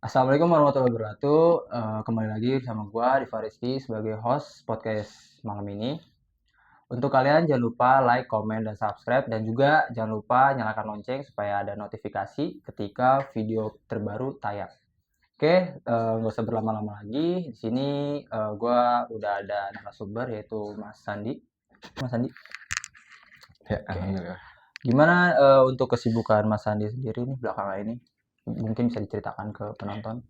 Assalamualaikum warahmatullahi wabarakatuh. Kembali lagi sama gua Diva Rizky sebagai host podcast malam ini. Untuk kalian jangan lupa like, komen, dan subscribe, dan juga jangan lupa nyalakan lonceng supaya ada notifikasi ketika video terbaru tayang. Oke, nggak usah berlama-lama lagi. Di sini gua udah ada narasumber yaitu Mas Sandi. Mas Sandi, Ya, oke. alhamdulillah. Gimana untuk kesibukan Mas Sandi sendiri nih belakangan ini? Mungkin bisa diceritakan ke penonton.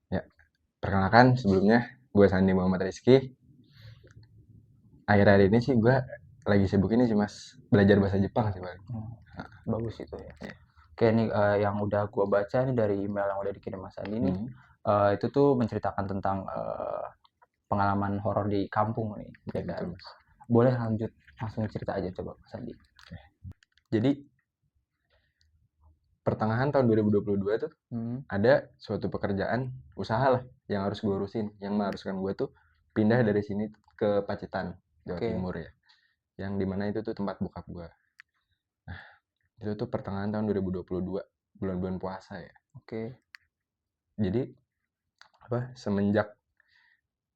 Ya, perkenalkan sebelumnya gue Sandi Muhammad Rizky. Akhir-akhir ini sih gue lagi sibuk ini sih mas, belajar bahasa Jepang sih bang. Bagus itu ya. Ya. Oke nih yang udah gua baca nih dari email yang udah dikirim Mas Andi nih, itu tuh menceritakan tentang pengalaman horor di kampung nih, ya Ya, kan. betul mas. Boleh lanjut langsung cerita aja coba Mas Andi. Jadi pertengahan tahun 2022 tuh ada suatu pekerjaan usaha lah yang harus gue urusin, yang mengharuskan gue tuh pindah dari sini ke Pacitan, Jawa Oke. Timur ya. Yang dimana itu tuh tempat bokap gue. Nah, itu tuh pertengahan tahun 2022, bulan-bulan puasa ya. Oke. Jadi semenjak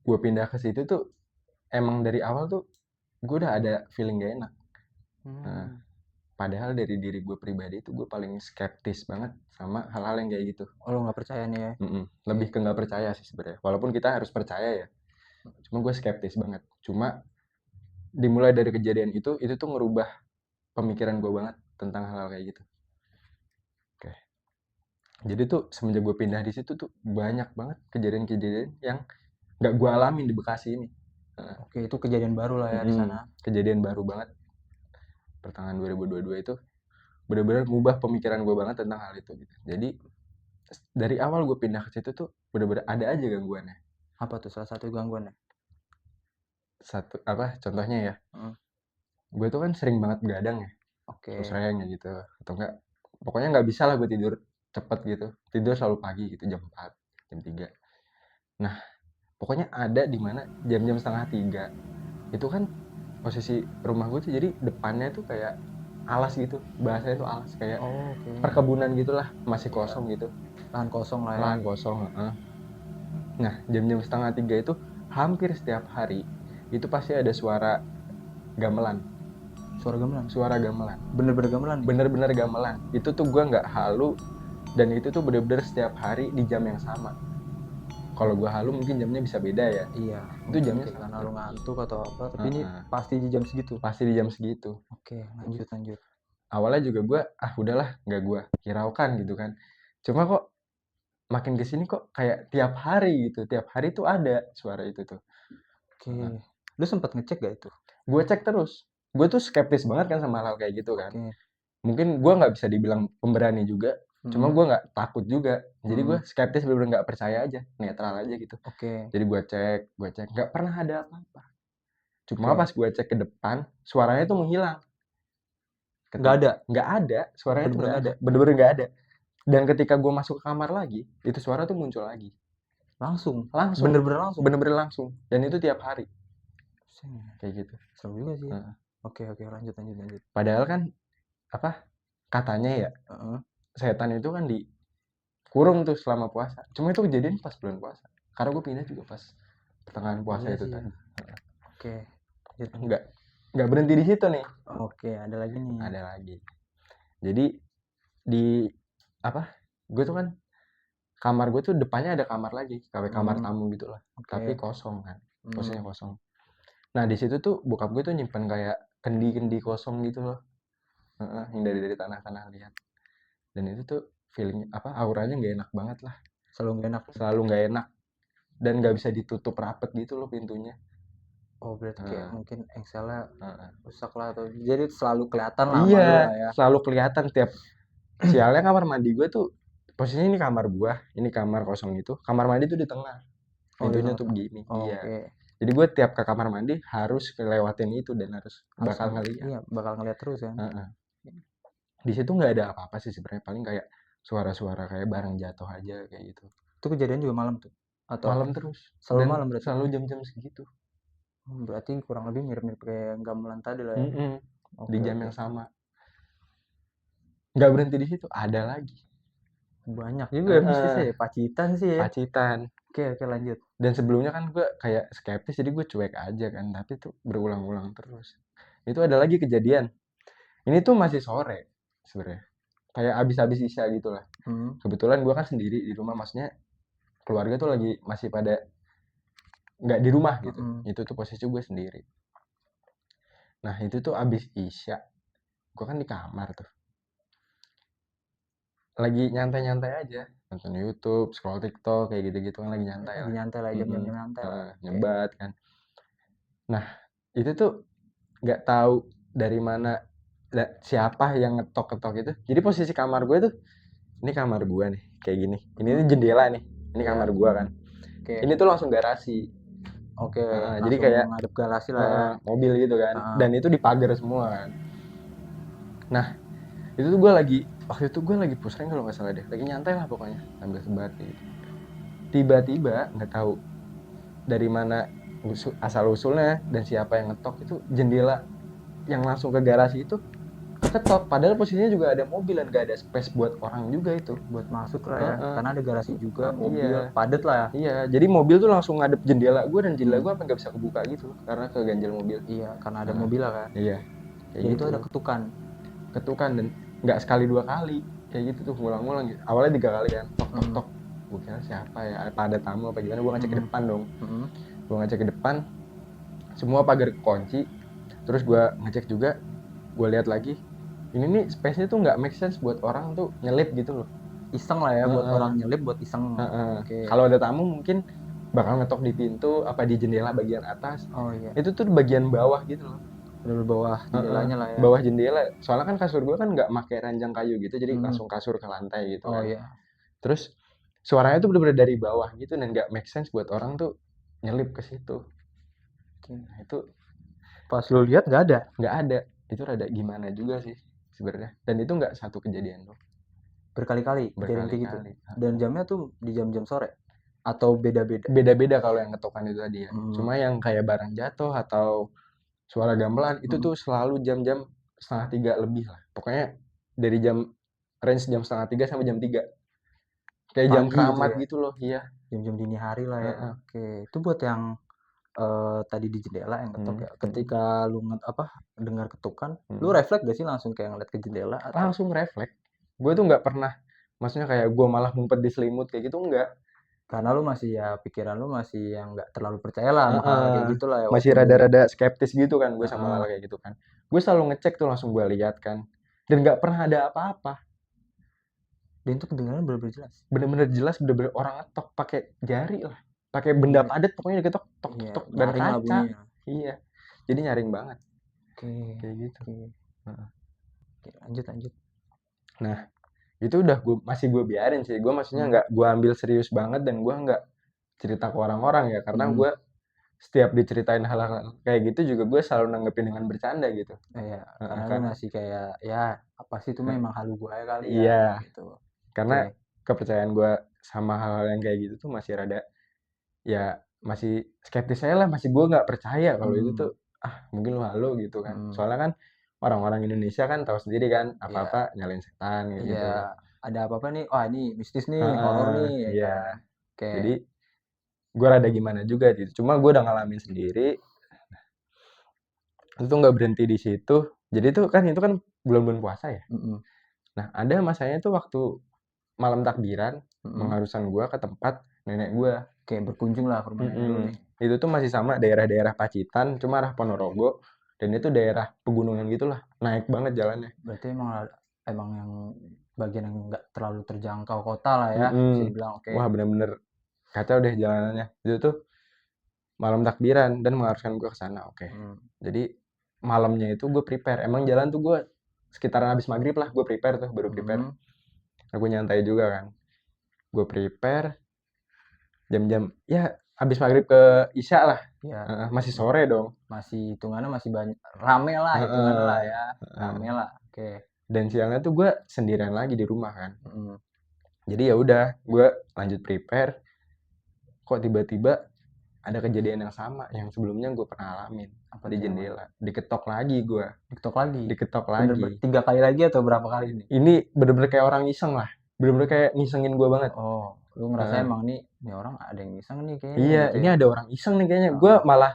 gue pindah ke situ tuh emang dari awal tuh gue udah ada feeling gak enak. Nah, padahal dari diri gue pribadi tuh gue paling skeptis banget sama hal-hal yang kayak gitu. Oh, lo nggak percaya nih ya? Lebih ke nggak percaya sih sebenarnya. Walaupun kita harus percaya ya. Cuma gue skeptis banget. Cuma dimulai dari kejadian itu tuh ngerubah pemikiran gue banget tentang hal-hal kayak gitu. Oke. Jadi tuh semenjak gue pindah di situ tuh banyak banget kejadian-kejadian yang nggak gue alamin di Bekasi ini. Oke, itu kejadian baru lah ya di sana. Kejadian baru banget. Pertengahan 2022 itu benar-benar ngubah pemikiran gue banget tentang hal itu gitu. Jadi dari awal gue pindah ke situ tuh benar-benar ada aja gangguannya. Apa tuh salah satu gangguannya? Contohnya ya, gue tuh kan sering banget begadang ya. Oke. Terus sayangnya gitu, atau enggak, pokoknya nggak bisa lah gue tidur cepet gitu, tidur selalu pagi gitu, jam 4, jam 3. Nah, pokoknya ada di mana jam-jam setengah 3 itu kan posisi rumah gue tuh jadi depannya tuh kayak alas gitu, bahasanya tuh alas kayak perkebunan gitulah, masih kosong gitu, Lahan kosong lah ya. lahan kosong. Nah, jam-jam setengah 3 itu hampir setiap hari itu pasti ada suara gamelan. Suara gamelan. Bener-bener gamelan. Bener-bener gamelan. Itu tuh gue nggak halu, dan itu tuh bener-bener setiap hari di jam yang sama. Kalau gue halu mungkin jamnya bisa beda ya. Iya. Itu jamnya karena lu ngantuk atau apa, tapi ini Heeh. pasti di jam segitu. Pasti di jam segitu. Oke, lanjut. Awalnya juga gue udahlah, nggak gue hiraukan gitu kan. Cuma kok makin kesini kok kayak tiap hari gitu, tiap hari tuh ada suara itu tuh. Oke. Lu sempat ngecek gak itu? Gue cek terus. Gue tuh skeptis banget kan sama hal kayak gitu kan. Oke. Mungkin gue nggak bisa dibilang pemberani juga, cuma gue nggak takut juga. Jadi gue skeptis, bener-bener nggak percaya aja, netral aja gitu. Oke. Jadi gue cek, nggak pernah ada apa-apa. Cuma pas gue cek ke depan, suaranya tuh menghilang. Nggak ada? Nggak ada, suaranya tuh Bener-bener nggak ada. nggak ada? Bener-bener nggak ada. Dan ketika gue masuk ke kamar lagi, itu suara tuh muncul lagi. Langsung? Langsung. Bener-bener langsung? Bener-bener langsung. Dan itu tiap hari. Kayak gitu. Seru juga sih. Oke, lanjut. Padahal kan katanya ya, setan itu kan dikurung tuh selama puasa. Cuma itu kejadian pas bulan puasa. Karena gue pindah juga pas pertengahan puasa itu tadi. Oke. Nggak berhenti di situ nih. Oke, ada lagi nih. Ada lagi. Jadi gue tuh kan kamar gue tuh depannya ada kamar lagi, kayak kamar tamu gitu lah. Tapi kosong kan. Posisinya kosong. Nah, di situ tuh bokap gue tuh nyimpen kayak kendi-kendi kosong gitu loh. Yang dari tanah-tanah liat. Dan itu tuh feeling auranya nggak enak banget lah. Selalu nggak enak. Dan nggak bisa ditutup rapet gitu loh pintunya. Oh, berarti kayak mungkin engselnya rusak lah atau jadi selalu kelihatan lah. Iya, selalu kelihatan tiap. Sialnya kamar mandi gue tuh posisinya ini kamar gue, ini kamar kosong itu. Kamar mandi tuh di tengah. Pintunya tuh begini. Iya. Jadi gue tiap ke kamar mandi harus lewatin itu dan harus bakal ngeliat. Iya, bakal ngeliat terus kan. Di situ nggak ada apa-apa sih sebenarnya, paling kayak suara-suara kayak barang jatuh aja kayak gitu. Itu kejadian juga malam tuh? Atau malam terus. Selalu malam berarti? Selalu jam-jam segitu. Berarti kurang lebih mirip-mirip kayak gamelan tadi lah ya. Di jam yang sama. Nggak berhenti di situ, ada lagi. Banyak juga bisnisnya ya, pacitan sih ya. Pacitan. Oke, lanjut. Dan sebelumnya kan gue kayak skeptis, jadi gue cuek aja kan, tapi tuh berulang-ulang terus. Itu ada lagi kejadian. Ini tuh masih sore sebenarnya. Kayak habis-habis isya gitu lah. Kebetulan gue kan sendiri di rumah, maksudnya keluarga tuh lagi masih pada nggak di rumah gitu. Itu tuh posisi gue sendiri. Nah itu tuh habis isya, gue kan di kamar tuh. Lagi nyantai-nyantai aja, nonton YouTube, scroll TikTok kayak gitu-gitu kan, lagi nyantai Lagi lah. nyantai lah, jam-jam nyantai lah. Nyebat kan. Nah itu tuh nggak tahu dari mana siapa yang ngetok-ketok itu. Jadi posisi kamar gue tuh, ini kamar gue nih kayak gini. Ini jendela nih. Ini kamar gue kan. Ini tuh langsung garasi. Oke, Jadi kayak ngadep garasi lah ya. mobil gitu kan. Dan itu dipagar semua kan. Nah itu tuh waktu itu gue lagi pusreng kalau nggak salah deh. Lagi nyantai lah pokoknya sambil sebat gitu. Tiba-tiba nggak tahu dari mana asal usulnya dan siapa yang ngetok, itu jendela yang langsung ke garasi itu ketok, padahal posisinya juga ada mobil dan gak ada space buat orang juga itu buat masuk lah ya. Karena ada garasi juga, mobil padat lah ya. Iya, jadi mobil tuh langsung ngadep jendela gue, dan jendela gue apa nggak bisa kebuka gitu karena keganjel mobil. Iya, karena ada mobil lah kan. Iya, kayak gitu. Itu ada ketukan dan nggak sekali 2 kali kayak gitu tuh, ngulang-ngulang gitu. Awalnya 3 kali kan, tok. Gue kira siapa ya, apa ada tamu apa gimana. Gue ngecek ke depan dong. Gue ngecek ke depan, semua pagar kunci. Terus gue ngecek juga, gue lihat lagi, ini nih space-nya tuh nggak make sense buat orang tuh nyelip gitu loh. Iseng lah ya, buat orang nyelip, buat iseng. Kalau ada tamu mungkin bakal ngetok di pintu apa di jendela bagian atas. Itu tuh bagian bawah gitu loh. Bener bawah jendelanya lah ya. Bawah jendela. Soalnya kan kasur gue kan nggak pakai ranjang kayu gitu, jadi langsung kasur ke lantai gitu kan. Iya. Terus suaranya tuh bener-bener dari bawah gitu, dan nggak make sense buat orang tuh nyelip ke situ. Nah itu pas lu lihat nggak ada. Itu rada gimana juga sih sebenarnya. Dan itu nggak satu kejadian tuh. Berkali-kali kejadian kayak gitu. Dan jamnya tuh di jam-jam sore atau beda-beda? Beda-beda kalau yang ngetokan itu tadi ya. Cuma yang kayak barang jatuh atau suara gamelan itu tuh selalu jam-jam 2:30 lebih lah. Pokoknya dari range jam 2:30 sampai jam 3. Kayak jam keramat gitu loh. Iya. Jam-jam dini hari lah ya. Oke, itu buat yang tadi di jendela yang ketok ya. Ketika lu dengar ketukan, lu refleks gak sih langsung kayak ngeliat ke jendela? Langsung refleks. Gue tuh nggak pernah, maksudnya kayak gue malah ngumpet di selimut kayak gitu, enggak. Karena lu masih ya, pikiran lu masih yang nggak terlalu percaya lah sama hal kayak gitu lah ya. Masih rada-rada skeptis gitu kan gue sama hal kayak gitu kan. Gue selalu ngecek tuh, langsung gue lihat kan. Dan nggak pernah ada apa-apa. Dan itu kedengaran bener-bener jelas. Bener-bener jelas, bener-bener orang ngetok pakai jari lah. Pakai benda padat pokoknya diketok tok dan kaca. Iya. Jadi nyaring banget. Kayak gitu. Oke, lanjut. Nah, itu udah masih gue biarin sih. Gue maksudnya nggak gue ambil serius banget, dan gue nggak cerita ke orang-orang ya, karena gue setiap diceritain hal-hal kayak gitu juga gue selalu nanggepin dengan bercanda gitu. Iya, karena masih kayak ya apa sih itu memang halu gue kali ya. Iya. Gitu. Karena kepercayaan gue sama hal-hal yang kayak gitu tuh masih rada, ya masih skeptis saya lah, masih gue nggak percaya kalau itu tuh mungkin lu halu gitu kan. Soalnya kan orang-orang Indonesia kan tahu sendiri kan, apa-apa nyalain setan gitu. Iya, ada apa-apa nih, wah ini mistis nih, horor nih. Iya. Jadi gue rada gimana juga gitu. Cuma gue udah ngalamin sendiri. Itu nggak berhenti di situ. Jadi itu kan bulan-bulan puasa ya. Nah ada masanya tuh waktu malam takbiran, mengharuskan gue ke tempat nenek gue. Kayak berkunjung lah ke rumah nenek lu nih. Itu tuh masih sama daerah-daerah Pacitan, cuma arah Ponorogo. Dan itu daerah pegunungan gitulah, naik banget jalannya. Berarti emang yang bagian yang nggak terlalu terjangkau kota lah ya, bisa dibilang. Wah bener-bener kacau deh jalanannya. Itu tuh malam takbiran dan mengharuskan gue ke sana. Jadi malamnya itu gue prepare. Emang jalan tuh gue sekitaran habis maghrib lah, gue prepare tuh, baru prepare. Aku nyantai juga kan. Gue prepare jam-jam ya habis maghrib ke isya lah. Masih sore dong. Masih hitungannya masih banyak, rame lah hitungannya lah ya. Rame lah. Dan siangnya tuh gue sendirian lagi di rumah kan. Jadi ya udah, gue lanjut prepare. Kok tiba-tiba ada kejadian yang sama yang sebelumnya gue pernah alamin. Di jendela, diketok lagi gue. Diketok lagi. Diketok lagi. 3 kali lagi atau berapa kali ini? Ini bener-bener kayak orang iseng lah. bener-bener kayak ngisengin gue banget. Oh, lu ngerasa Heeh. emang nih orang ada yang iseng nih kayaknya Iya, gitu ini ya? ada orang iseng nih kayaknya. Gue malah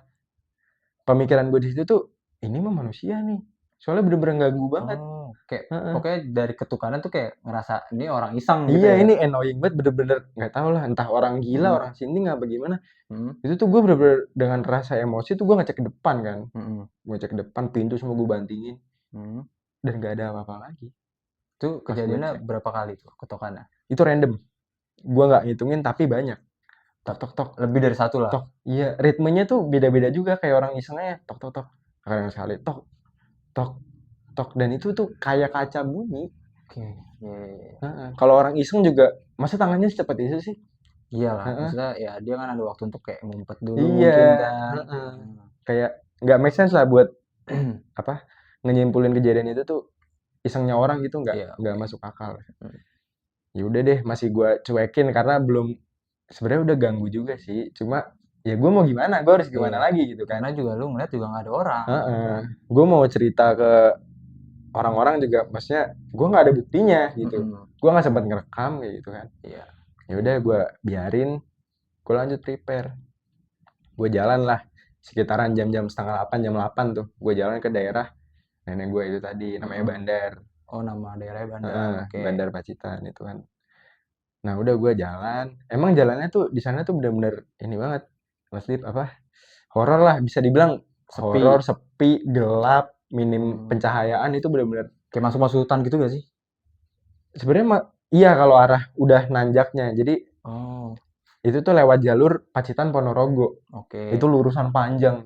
pemikiran gue di situ tuh, ini mah manusia nih. Soalnya bener-bener ganggu banget. Oh, kayak Heeh. pokoknya dari ketukannya tuh kayak ngerasa ini orang iseng gitu Iya, ya? ini annoying banget bener-bener nggak tahu lah entah orang gila, Mhm, orang sinding apa gimana. mhm, Itu tuh gue bener-bener dengan rasa emosi tuh gue ngecek ke depan kan. mhm, Gue cek ke depan, pintu semua gue bantingin mhm. dan nggak ada apa-apa lagi Itu pas gue kejadiannya cek. berapa kali tuh ketukannya? Itu random. Gue nggak ngitungin tapi banyak. Tok tok tok Lebih dari satu lah? tok. Iya, ritmenya tuh beda-beda juga kayak orang iseng aja. Tok tok tok. Kadang sekali tok tok tok dan itu tuh kayak kaca bunyi. Oke, iya, iya, iya. Heeh. Kalau orang iseng juga masa tangannya secepat itu sih? Iyalah, Heeh. maksudnya ya dia kan ada waktu untuk kayak ngumpet dulu Iya, mungkin kan? heeh. Kayak nggak make sense lah buat apa nyimpulin kejadian itu tuh isengnya orang gitu Iya, nggak oke. masuk akal. Mhm, Ya udah deh masih gue cuekin karena belum sebenarnya udah ganggu juga sih. Cuma ya gue mau gimana? Gue harus gimana iya, lagi gitu kan? karena juga lu ngeliat juga nggak ada orang gitu Heeh. kan? Gue mau cerita ke orang-orang juga, maksudnya gue nggak ada buktinya gitu. Mhm, Gue nggak sempat ngerekam kayak gitu kan. iya, Ya udah gue biarin, gue lanjut prepare. Gue jalan lah sekitaran jam-jam setengah 8 jam 8 tuh. Gue jalan ke daerah nenek gue itu tadi namanya mhm. Bandar. Oh, nama daerahnya Bandar, Heeh, oke. Bandar Pacitan itu kan. Nah udah gue jalan. Emang jalannya tuh di sana tuh bener-bener ini banget. Mas Lip apa? Horor lah bisa dibilang Sepi? horor, sepi, gelap, minim Mmm, pencahayaan itu bener-bener kayak masuk-masuk hutan gitu gak sih? sebenarnya iya kalau arah udah nanjaknya. Jadi Oh, itu tuh lewat jalur Pacitan Ponorogo. Itu oke. lurusan panjang,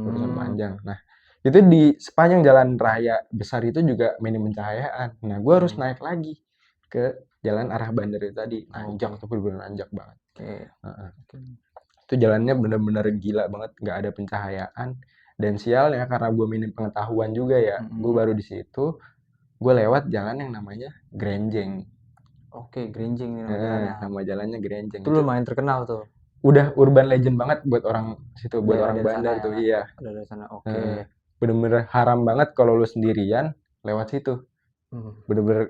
lurusan Mmm, panjang. Nah, itu di sepanjang jalan raya besar itu juga minim pencahayaan. Nah, gue harus mhm, naik lagi ke jalan arah bandar itu tadi. Nanjak oke, tuh bener-bener nanjak banget. oke, Heeh. oke. Itu jalannya bener-bener gila banget, nggak ada pencahayaan. Dan sialnya karena gue minim pengetahuan juga ya, gue Mhm, baru di situ gue lewat jalan yang namanya Grenjeng. oke, Grinjing nih nama jalannya. Nama jalannya Grenjeng. Itu Itu lumayan terkenal tuh. udah urban legend banget buat orang situ, buat orang Daerah-daerah sana Bandar ya? tuh. Iya. Daerah sana, oke. Heeh. Bener-bener haram banget kalau lu sendirian lewat situ. Mhm, Bener-bener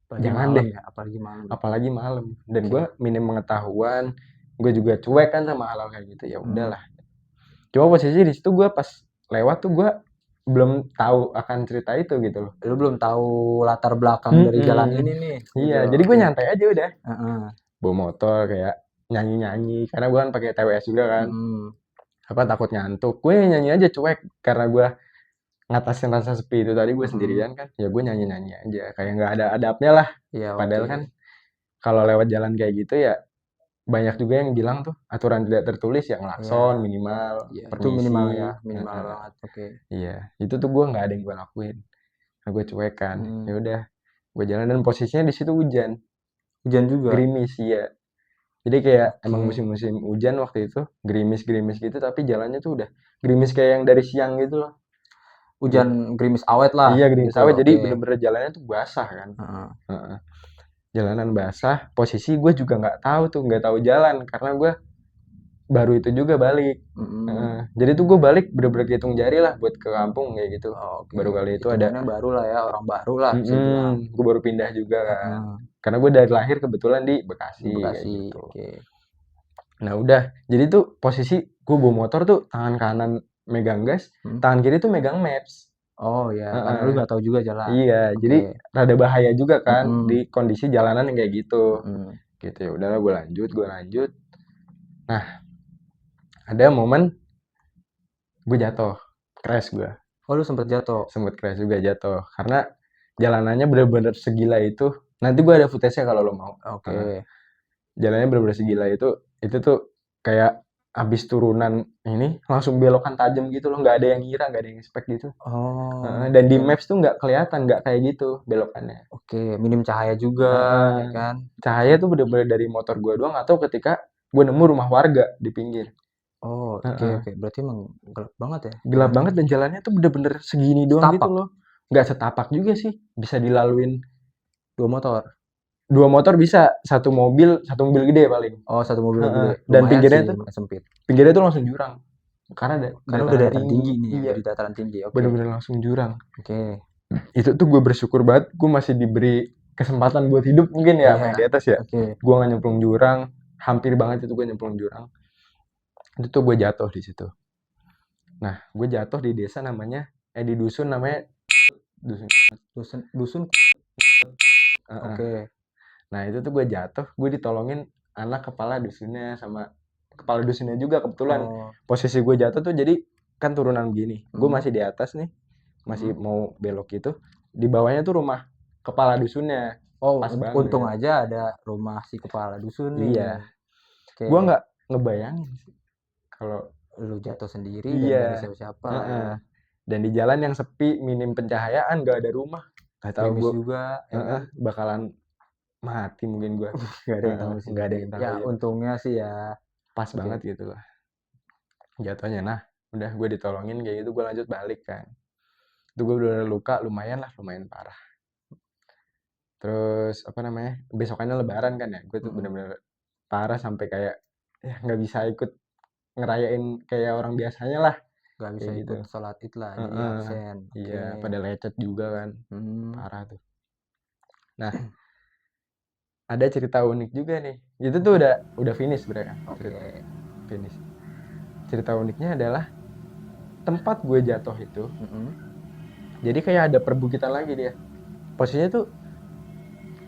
apalagi jangan malam deh, ya, apalagi malam. apalagi malam. Dan Oke, gue minim pengetahuan, gue juga cuek kan sama hal-hal kayak gitu. Ya mhm. udahlah. Cuma posisi di situ gue pas lewat tuh gue belum tahu akan cerita itu gitu loh. Lu belum tahu latar belakang dari jalan Mhm. ini nih, Iya, gitu, jadi gue oke. nyantai aja udah. Heeh, Bawa motor kayak nyanyi-nyanyi karena gue kan pakai TWS juga kan. mhm, Apa takut ngantuk. Gue nyanyi aja cuek karena gue ngatasin rasa sepi itu tadi gue mhm. sendirian kan. Ya gue nyanyi-nyanyi aja kayak nggak ada adabnya lah. Iya, oke. Padahal kan kalau lewat jalan kayak gitu ya banyak juga yang bilang tuh aturan tidak tertulis ya Iya, ngelakson minimal, iya, itu minimal permisi. ya, minimal Heeh, banget, oke. iya, itu tuh gue nggak ada yang gue lakuin. Nah, gue cuek kan. Ya Mhm. udah, gue jalan dan posisinya di situ hujan, Hujan juga? gerimis ya. Jadi kayak emang Oke. musim-musim hujan waktu itu, gerimis-gerimis gitu tapi jalannya tuh udah gerimis kayak yang dari siang gitu loh. Gitu. Hujan gerimis awet lah, Iya gerimis gitu, awet jadi oke. bener-bener jalannya tuh basah kan. Heeh. Heeh. Jalanan basah, posisi gue juga nggak tahu tuh, nggak tahu jalan karena gue baru itu juga balik. Mhm. Heeh. Jadi tuh gue balik bener-bener hitung jari lah buat ke kampung kayak gitu. Oke, Baru kali itu ada hitungannya baru lah ya, orang baru lah bisa dibilang. gue baru pindah juga kan. Heeh, Karena gue dari lahir kebetulan di di Bekasi kayak Bekasi, gitu. oke. Nah udah, jadi tuh posisi gue bawa motor tuh tangan kanan megang gas, Mhm. tangan kiri tuh megang maps. Oh ya, karena Heeh. lu nggak tahu juga jalan. Iya, Oke. jadi rada bahaya juga kan di Mhm, kondisi jalanan yang kayak gitu. mhm. Gitu ya udahlah gue lanjut, gue lanjut. Nah, ada momen gue jatuh, crash gue. Oh, lu sempet jatuh? Sempet crash juga jatuh karena jalanannya bener-bener segila itu. Nanti gue ada footage-nya kalau lo mau. Heeh. Oke. Jalannya bener-bener segila itu tuh kayak habis turunan ini langsung belokan tajam gitu loh, nggak ada yang ngira, nggak ada yang expect gitu. Heeh, Oh, dan di oke, maps tuh nggak kelihatan, nggak kayak gitu belokannya. oke, minim cahaya juga, Heeh. ya kan? Cahaya tuh bener-bener dari motor gua doang atau ketika gue nemu rumah warga di pinggir. Oh, oke, Heeh. oke, berarti emang gelap banget ya Gelap jalannya? banget dan jalannya tuh bener-bener segini doang gitu Setapak? loh. Nggak setapak juga sih, bisa dilaluin 2 motor? 2 motor bisa, satu mobil gede paling. Oh, 1 mobil Heeh. gede, Dan lumayan sih, lumayan sempit. pinggirnya tuh langsung jurang. Karena Karena udah dataran dataran tinggi. tinggi nih, Iya, udah di dataran tinggi, oke, bener-bener langsung jurang. oke. Itu tuh gue bersyukur banget gue masih diberi kesempatan buat hidup mungkin ya, main Iya. di atas ya. Oke. Gue nggak nyemplung jurang, hampir banget itu gue nyemplung jurang. Itu tuh gue jatuh di situ. Nah, gue jatuh di desa namanya, di dusun namanya dusun. Dusun. Heeh. Oke. Nah, itu tuh gue jatuh, gue ditolongin anak kepala dusunnya sama kepala dusunnya juga kebetulan. Oh. Posisi gue jatuh tuh jadi kan turunan begini. Gue masih di atas nih, masih mau belok gitu. Di bawahnya tuh rumah kepala dusunnya. Oh, Pas untung banget. aja ada rumah si kepala dusun nih. Iya. Oke. Gue nggak ngebayangin sih kalau Lu jatuh sendiri dan gak ada iya. siapa-siapa lah ya. Dan di jalan yang sepi, minim pencahayaan, gak ada rumah. Gak tahu Gerimis gue juga, ya kan? bakalan mati mungkin gue. Gak ada yang tahu sih. Nggak ada yang tahu Ya, ya. untungnya sih ya. Pas Oke. banget gitu lah jatuhnya. Nah, udah gue ditolongin kayak gitu, gue lanjut balik kan. Itu gue udah luka lumayan parah. Terus apa namanya, besokannya lebaran kan ya, gue tuh bener-bener parah sampai kayak ya nggak bisa ikut ngerayain kayak orang biasanya lah. Gak bisa Kayak gitu. ikut sholat id lah, jadi absen. Iya, Oke. pada lecet juga kan. Parah tuh. Nah, ada cerita unik juga nih. Itu tuh udah finish sebenarnya. Oke. Finish. Cerita uniknya adalah tempat gue jatuh itu. Jadi kayak ada perbukitan lagi dia. Posisinya tuh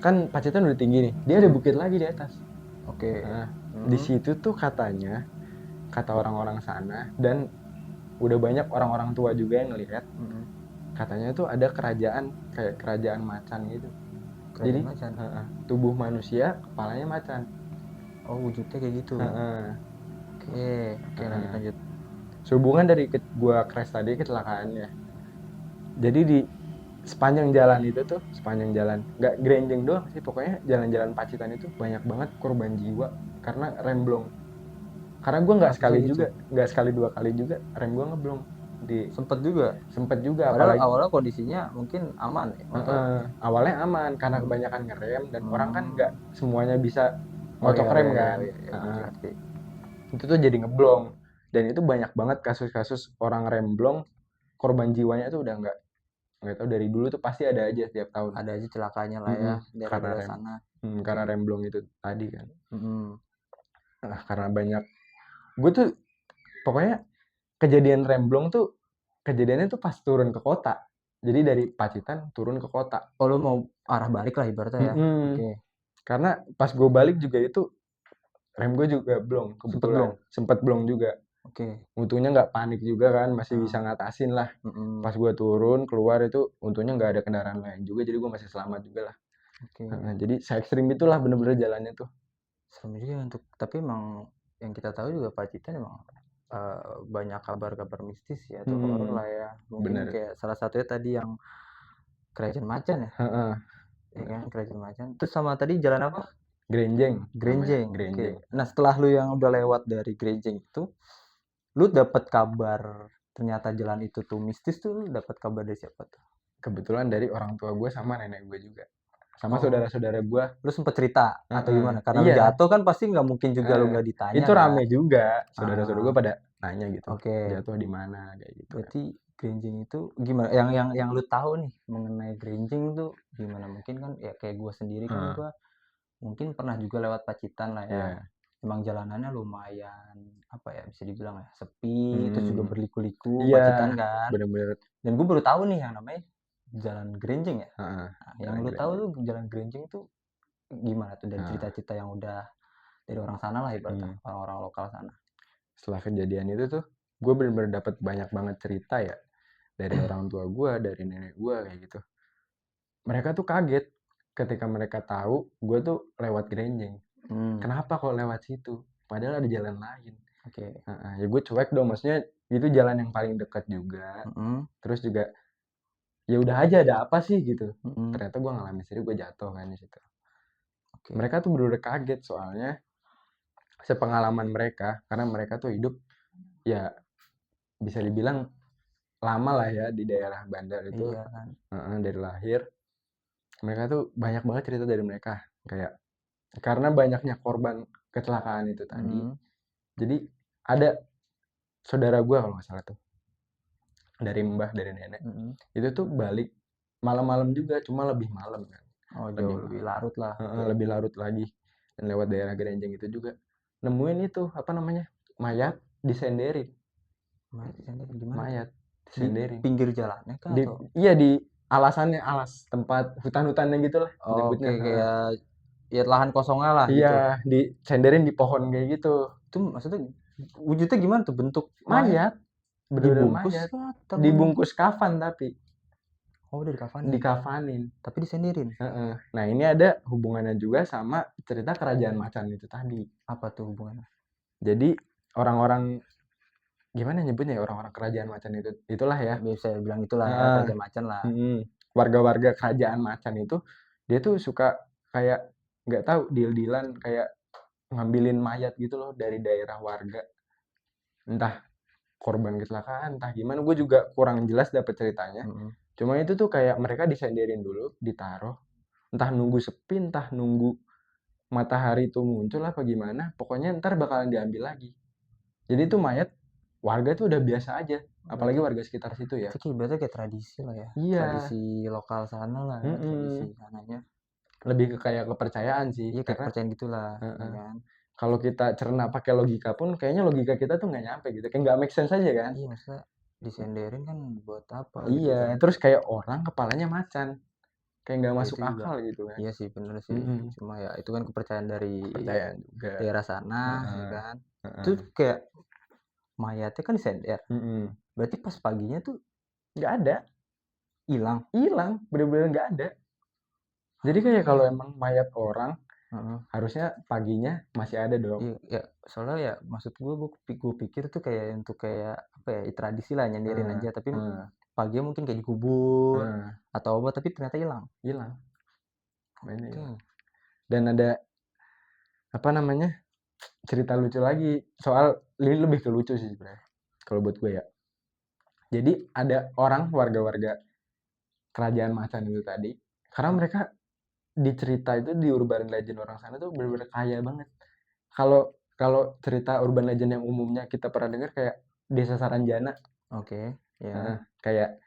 kan Pacitan udah tinggi nih. Dia ada bukit lagi di atas. Oke. Nah, di situ tuh katanya, kata orang-orang sana dan udah banyak orang-orang tua juga yang ngelihat. Katanya tuh ada kerajaan kayak kerajaan macan gitu. Kerajaan Jadi macan. tubuh manusia, kepalanya macan. Oh, wujudnya kayak gitu. Oke, lanjut. Sehubungan dari gua crash tadi kecelakaannya. Jadi di sepanjang jalan itu tuh, sepanjang jalan, nggak gerenjeng doang sih, pokoknya jalan-jalan Pacitan itu banyak banget korban jiwa karena remblong. Karena gue nggak sekali gitu? juga, nggak sekali dua kali juga rem gue ngeblong. Sempet juga. Padahal Padahal awalnya kondisinya mungkin aman ya. awalnya aman karena kebanyakan ngerem dan orang kan nggak semuanya bisa ngocok rem kan. Itu tuh jadi ngeblong dan itu banyak banget kasus-kasus orang remblong korban jiwanya tuh udah nggak tahu, dari dulu tuh pasti ada aja setiap tahun. Ada aja celakanya lah ya daerah sana. Karena remblong itu tadi kan. Nah, karena banyak, gue tuh pokoknya kejadian remblong tuh kejadiannya tuh pas turun ke kota. Jadi dari Pacitan turun ke kota. Oh, lu mau arah balik lah ibaratnya ya. Oke. Karena pas gue balik juga itu rem gue juga blong kebetulan. Sempet blong juga. Oke. Untungnya nggak panik juga kan, masih bisa ngatasin lah. Pas gue turun keluar itu untungnya nggak ada kendaraan lain juga, jadi gue masih selamat juga lah. Oke. Jadi se ekstrim itulah bener-bener jalannya tuh. Serem juga tapi emang yang kita tahu juga Pacitan emang banyak kabar-kabar mistis ya atau horor lah ya. Mungkin kayak salah satunya tadi yang kerajaan macan ya. Ya kan, kerajaan macan. Terus sama tadi jalan apa? Grenjeng. Oke. Nah, setelah lu yang udah lewat dari Grenjeng itu, lu dapat kabar ternyata jalan itu tuh mistis tuh, lu dapat kabar dari siapa tuh? Kebetulan dari orang tua gue sama nenek gue juga. Sama saudara-saudara gue. Lu sempet cerita atau gimana? Karena lu jatuh kan pasti nggak mungkin juga lu nggak ditanya. Itu rame juga. Saudara-saudara gue pada nanya gitu. Jatuh di mana kayak gitu. Berarti Grenjeng itu gimana? Yang lu tahu nih mengenai Grenjeng tuh gimana? Mungkin kan ya kayak gue sendiri kan gue mungkin pernah juga lewat Pacitan lah ya. Emang jalanannya lumayan apa ya, bisa dibilang ya sepi, terus juga berliku-liku Pacitan kan. Bener-bener. Dan gue baru tahu nih yang namanya Jalan Grenjeng ya. Nah, yang lu tahu tuh Jalan Grenjeng tuh gimana tuh dari cerita-cerita yang udah dari orang sana lah ibaratnya, orang-orang lokal sana. Setelah kejadian itu tuh gue bener-bener dapat banyak banget cerita ya dari orang tua gue, dari nenek gue kayak gitu. Mereka tuh kaget ketika mereka tahu gue tuh lewat Grenjeng. Kenapa kok lewat situ? Padahal ada jalan lain. Ya gue cuek dong, maksudnya itu jalan yang paling dekat juga. Terus juga ya udah aja, ada apa sih gitu. Ternyata gue ngalamin sendiri, gue jatuh kan di situ. Mereka tuh bener-bener kaget soalnya sepengalaman mereka, karena mereka tuh hidup ya bisa dibilang lama lah ya di daerah Bandar itu. Dari lahir mereka tuh banyak banget cerita dari mereka, kayak karena banyaknya korban kecelakaan itu tadi. Jadi ada saudara gue kalau nggak salah tuh, dari mbah, dari nenek, itu tuh balik malam-malam juga, cuma lebih malam kan. Oh, jauh lebih larut lah. Lebih larut lagi. Dan lewat daerah Gerenjang itu juga nemuin itu apa namanya, mayat disenderin. Mayat disenderin gimana? Mayat Di disenderin. pinggir jalannya kah atau? Iya di alasannya, alas tempat hutan-hutannya gitulah Oh, nyebutnya. oke, kayak ya lahan kosongnya lah gitu. Iya, disenderin di pohon kayak gitu. Itu maksudnya wujudnya gimana tuh bentuk Mayat, bener-bener dibungkus mayat. kah atau Dibungkus kafan tapi oh, udah dikafanin. dikafanin. Tapi disenderin. Nah, ini ada hubungannya juga sama cerita kerajaan macan itu tadi. Apa tuh hubungannya? Jadi orang-orang gimana nyebutnya ya, orang-orang kerajaan macan itu itulah ya. Bisa bilang itulah ya, kerajaan macan lah. Warga-warga kerajaan macan itu dia tuh suka kayak nggak tahu deal-dealan kayak ngambilin mayat gitu loh dari daerah warga. Entah korban kecelakaan, entah gimana, gue juga kurang jelas dapet ceritanya. Cuma itu tuh kayak mereka disenderin dulu, ditaruh, entah nunggu sepi, entah nunggu matahari itu muncul apa gimana, pokoknya ntar bakalan diambil lagi. Jadi itu mayat warga tuh udah biasa aja, apalagi warga sekitar situ ya. Itu berarti kayak tradisi lah ya. Iya. Tradisi lokal sana lah ya, tradisi sananya. Lebih ke kayak kepercayaan sih. Iya, kayak kepercayaan gitulah, ya kan. Kalau kita cerna pakai logika pun kayaknya logika kita tuh nggak nyampe gitu, kayak nggak make sense aja kan. Iya, maksudnya disenderin kan buat apa Iya, gitu kan. terus kayak orang kepalanya macan, kayak nggak masuk Itu juga. akal gitu kan. Iya sih, bener sih. Cuma ya itu kan kepercayaan dari Kepercayaan juga. daerah sana, ya kan. Itu kayak mayatnya kan disender. Berarti pas paginya tuh nggak ada, hilang, bener-bener nggak ada. Jadi kayak kalau emang mayat orang, harusnya paginya masih ada dong. Iya, ya soalnya ya maksud gue pikir tuh kayak untuk kayak apa ya, tradisi lah nyenderin aja, tapi paginya mungkin kayak dikubur atau apa, tapi ternyata hilang. Mainnya hilang. Dan ada apa namanya, cerita lucu lagi soal ini, lebih ke lucu sih sebenarnya kalau buat gue ya. Jadi ada orang warga-warga kerajaan macan itu tadi, karena mereka di cerita itu, di urban legend orang sana tuh bener-bener kaya banget. Kalau cerita urban legend yang umumnya kita pernah dengar kayak Desa Saranjana. Oke, ya. Kayak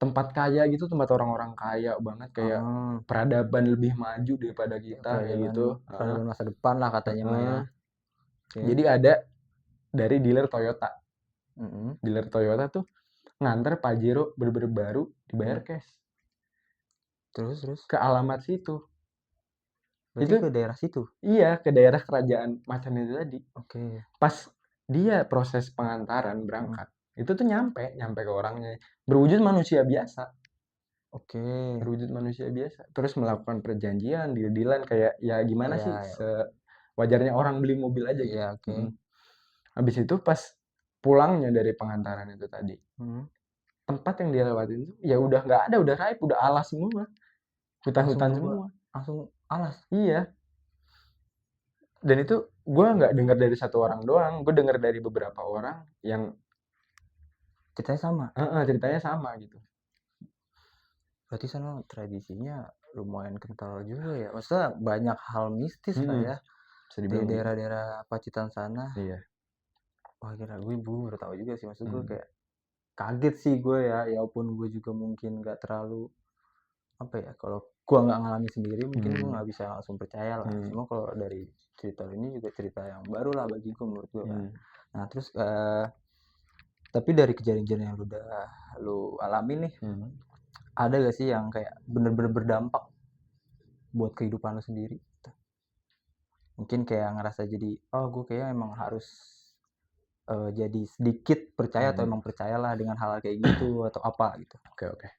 tempat kaya gitu, tempat orang-orang kaya banget, kayak peradaban lebih maju daripada kita kayak gitu. Peradaban masa depan lah katanya mah ya. Jadi ada dari dealer Toyota. Dealer Toyota tuh nganter Pajero bener-bener baru dibayar cash. Terus ke alamat situ. berarti Itu ke daerah situ? Iya, ke daerah kerajaan macan itu tadi. Oke. Pas dia proses pengantaran berangkat, itu tuh nyampe ke orangnya, berwujud manusia biasa. Oke. Berwujud manusia biasa, terus melakukan perjanjian, deal-dealan kayak ya gimana sih, sewajarnya orang beli mobil aja gitu. Iya, oke. Habis itu pas pulangnya dari pengantaran itu tadi, tempat yang dia lewatin itu ya udah nggak ada, udah raib, udah alas semua, hutan-hutan semua. Langsung alas? Iya. Dan itu gue nggak dengar dari satu orang doang, gue dengar dari beberapa orang yang ceritanya sama. Ceritanya sama gitu. Berarti sana tradisinya lumayan kental juga ya. Maksudnya banyak hal mistis lah ya. Di daerah-daerah Pacitan sana. Iya. Wah, kira gue baru tahu juga sih. Maksud gue kayak kaget sih gue ya. Ya walaupun gue juga mungkin nggak terlalu apa ya. Kalau gue nggak ngalami sendiri, mungkin gue nggak bisa langsung percaya lah. Cuma kalau dari cerita ini juga cerita yang baru lah bagi gue, menurut gue kan. Nah terus tapi dari kejadian-kejadian yang udah lu alami nih, ada gak sih yang kayak bener-bener berdampak buat kehidupan lu sendiri? Mungkin kayak ngerasa jadi, oh gue kayaknya emang harus jadi sedikit percaya atau emang percayalah dengan hal kayak gitu atau apa gitu. Oke.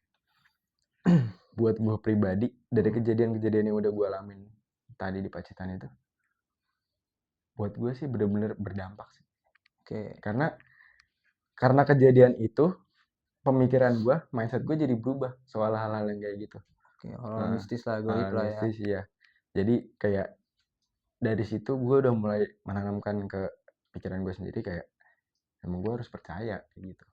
Buat gue pribadi, dari kejadian-kejadian yang udah gue alamin tadi di Pacitan itu, buat gue sih bener-bener berdampak sih. Oke. Karena kejadian itu, pemikiran gue, mindset gue jadi berubah soal hal-hal yang kayak gitu. Oke, mistis lah, goib lah ya. Mistis ya. Jadi kayak dari situ gue udah mulai menanamkan ke pikiran gue sendiri kayak emang gue harus percaya kayak gitu.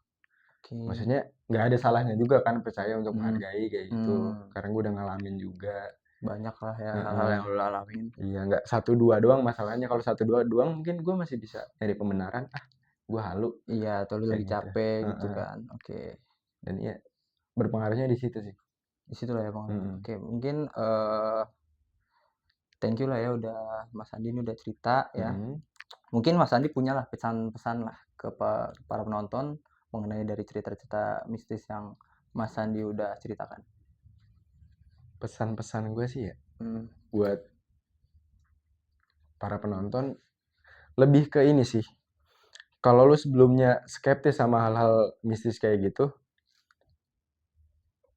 Maksudnya nggak ada salahnya juga kan percaya untuk menghargai kayak gitu. Karena gue udah ngalamin juga. Banyak lah ya hal-hal yang lo alamin. Iya, nggak 1-2 doang masalahnya. Kalau 1-2 doang mungkin gue masih bisa nyari pembenaran. Gue halu. Iya, atau lu lagi capek gitu kan. Oke. Dan iya, berpengaruhnya di situ sih. Di situ lah ya Bang. Mm-mm. Oke, mungkin thank you lah ya udah Mas Andi ini udah cerita ya. Mm-mm. Mungkin Mas Andi punya lah pesan-pesan lah ke para penonton mengenai dari cerita-cerita mistis yang Mas Andi udah ceritakan. Pesan-pesan gue sih ya Hmm. buat para penonton lebih ke ini sih. Kalau lu sebelumnya skeptis sama hal-hal mistis kayak gitu,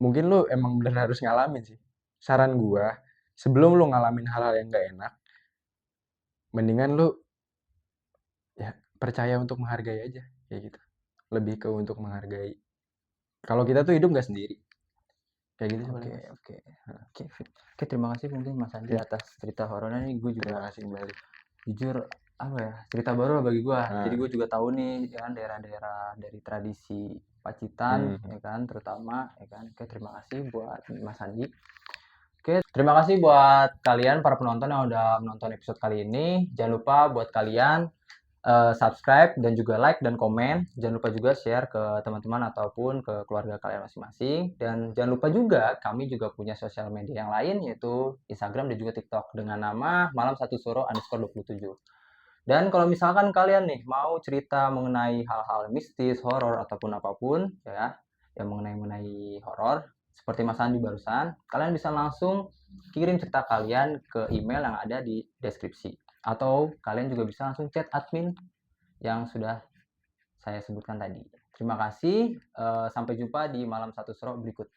mungkin lu emang benar harus ngalamin sih. Saran gua, sebelum lu ngalamin hal-hal yang gak enak, mendingan lu ya percaya untuk menghargai aja kayak gitu. Lebih ke untuk menghargai. Kalau kita tuh hidup nggak sendiri. Kayak gitu sih paling Oke, Mas. oke. Oke, terima kasih mungkin Mas Andi Oke, atas cerita horornya nih. Gue terima juga kasih kembali. jujur apa ya, cerita baru lah bagi gue. Jadi Nah, gue juga tahu nih ya kan daerah-daerah dari tradisi Pacitan ya kan terutama ya kan. Oke, terima kasih buat Mas Andi. Oke, terima kasih buat kalian para penonton yang udah menonton episode kali ini. Jangan lupa buat kalian subscribe dan juga like dan komen. Jangan lupa juga share ke teman-teman ataupun ke keluarga kalian masing-masing. Dan jangan lupa juga kami juga punya sosial media yang lain yaitu Instagram dan juga TikTok dengan nama malam1suro_27. Dan kalau misalkan kalian nih mau cerita mengenai hal-hal mistis, horor ataupun apapun ya yang mengenai horor seperti Mas Andi barusan, kalian bisa langsung kirim cerita kalian ke email yang ada di deskripsi. Atau kalian juga bisa langsung chat admin yang sudah saya sebutkan tadi. Terima kasih, sampai jumpa di Malam Satu Suro berikut.